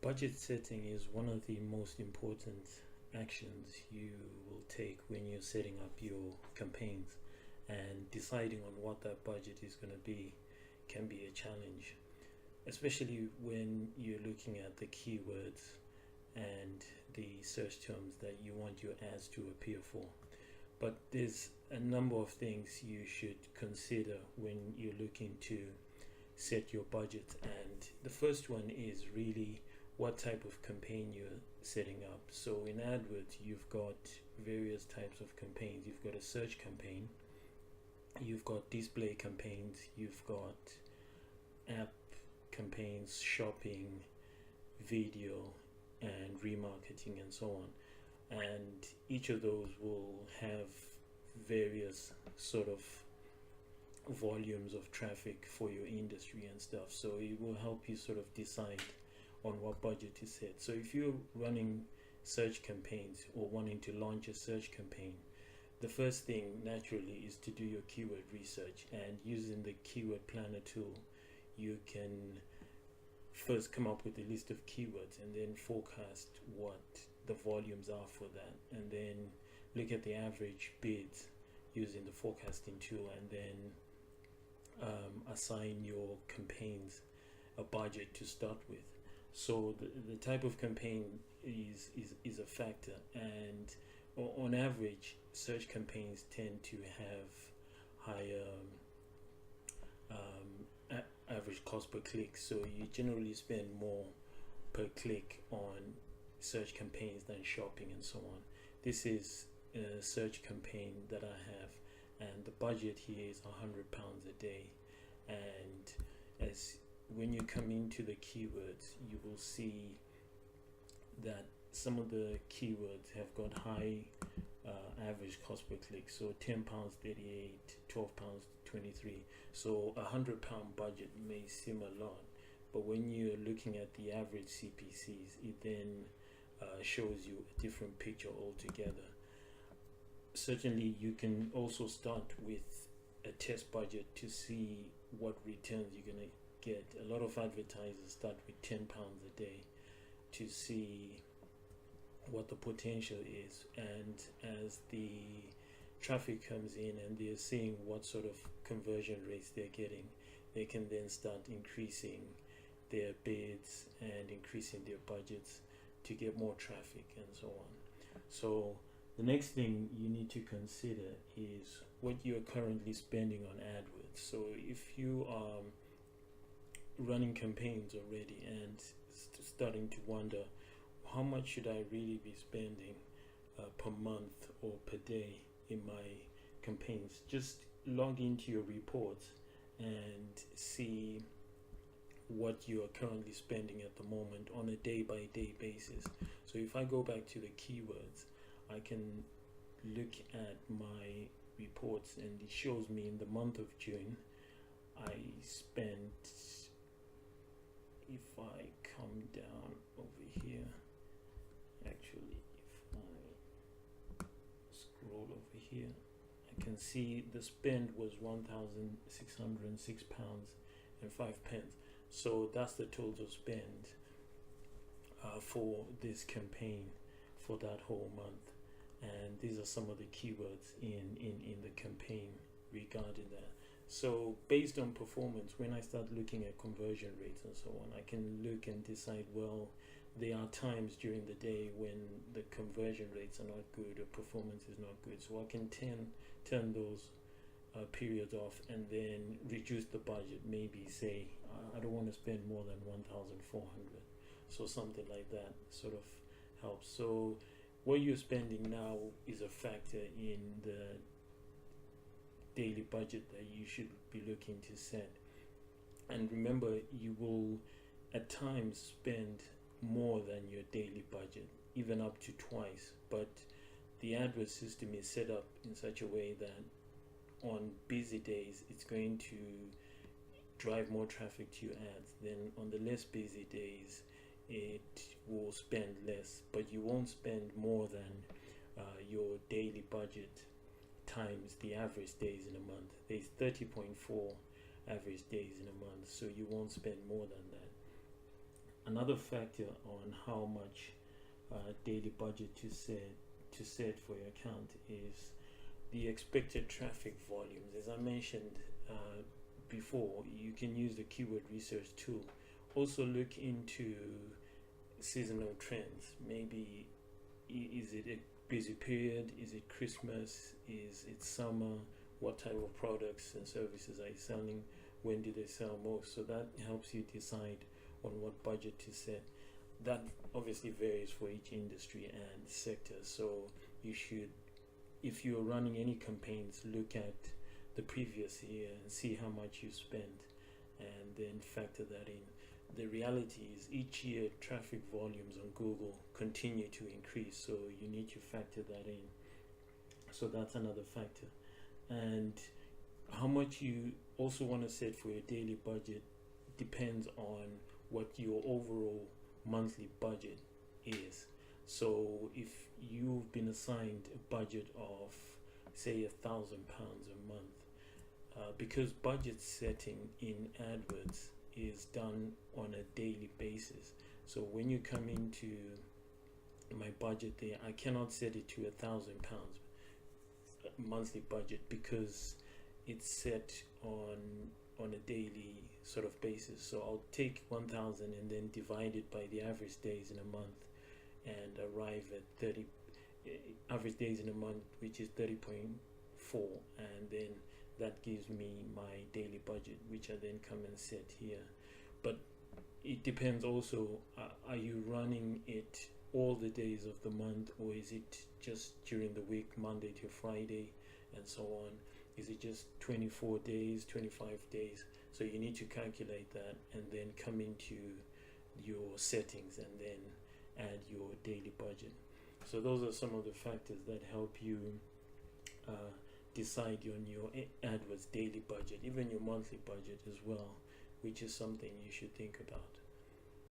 Budget setting is one of the most important actions you will take when you're setting up your campaigns, and deciding on what that budget is going to be can be a challenge, especially when you're looking at the keywords and the search terms that you want your ads to appear for. But there's a number of things you should consider when you're looking to set your budget, and the first one is really what type of campaign you're setting up. So in AdWords, you've got various types of campaigns. You've got a search campaign, you've got display campaigns, you've got app campaigns, shopping, video, and remarketing, and so on. And each of those will have various sort of volumes of traffic for your industry and stuff, so it will help you sort of decide on what budget to set. So if you're running search campaigns or wanting to launch a search campaign, the first thing naturally is to do your keyword research, and using the keyword planner tool you can first come up with a list of keywords and then forecast what the volumes are for that, and then look at the average bids using the forecasting tool, and then assign your campaigns a budget to start with. So the type of campaign is a factor, and on average search campaigns tend to have higher average cost per click, so you generally spend more per click on search campaigns than shopping and so on. This is a search campaign that I have, and the budget here is £100 a day. And as when you come into the keywords, you will see that some of the keywords have got high average cost per click, so £10.38, £12.23. So £100 budget may seem a lot, but when you're looking at the average CPCs, it then shows you a different picture altogether. Certainly you can also start with a test budget to see what returns you're going to get. A lot of advertisers start with £10 a day to see what the potential is, and as the traffic comes in and they're seeing what sort of conversion rates they're getting, they can then start increasing their bids and increasing their budgets to get more traffic and so on. So the next thing you need to consider is what you're currently spending on AdWords. So if you are running campaigns already and starting to wonder, how much should I really be spending per month or per day in my campaigns, just log into your reports and see what you are currently spending at the moment on a day-by-day basis. So if I go back to the keywords, I can look at my reports, and it shows me in the month of June I spent, if I come down over here, actually if I scroll over here, I can see the spend was £1,606.05. So that's the total spend for this campaign for that whole month, and these are some of the keywords in the campaign regarding that. So based on performance, when I start looking at conversion rates and so on, I can look and decide, well, there are times during the day when the conversion rates are not good or performance is not good, so I can turn those periods off and then reduce the budget. Maybe say I don't want to spend more than 1,400, so something like that sort of helps. So what you're spending now is a factor in the daily budget that you should be looking to set. And remember, you will at times spend more than your daily budget, even up to twice, but the AdWords system is set up in such a way that on busy days it's going to drive more traffic to your ads. Then on the less busy days it will spend less, but you won't spend more than your daily budget times the average days in a month. There's 30.4 average days in a month, so you won't spend more than that. another factor on how much daily budget to set for your account is the expected traffic volumes. As I mentioned before, you can use the keyword research tool. Also look into seasonal trends. Maybe is it a busy period? Is it Christmas? Is it summer? What type of products and services are you selling? When do they sell most? So that helps you decide on what budget to set. That obviously varies for each industry and sector. So you should, if you're running any campaigns, look at the previous year and see how much you spent and then factor that in. The reality is each year traffic volumes on Google continue to increase, so you need to factor that in. So that's another factor. And how much you also want to set for your daily budget depends on what your overall monthly budget is. So if you've been assigned a budget of say £1,000 a month, because budget setting in AdWords is done on a daily basis. So when you come into my budget there, I cannot set it to £1,000 monthly budget because it's set on a daily sort of basis. So I'll take 1,000 and then divide it by the average days in a month and arrive at 30 average days in a month, which is 30.4, and then that gives me my daily budget, which I then come and set here. But it depends also, are you running it all the days of the month, or is it just during the week, Monday to Friday and so on? Is it just 24 days, 25 days? So you need to calculate that and then come into your settings and then add your daily budget. So those are some of the factors that help you decide on your AdWords daily budget, even your monthly budget as well, which is something you should think about.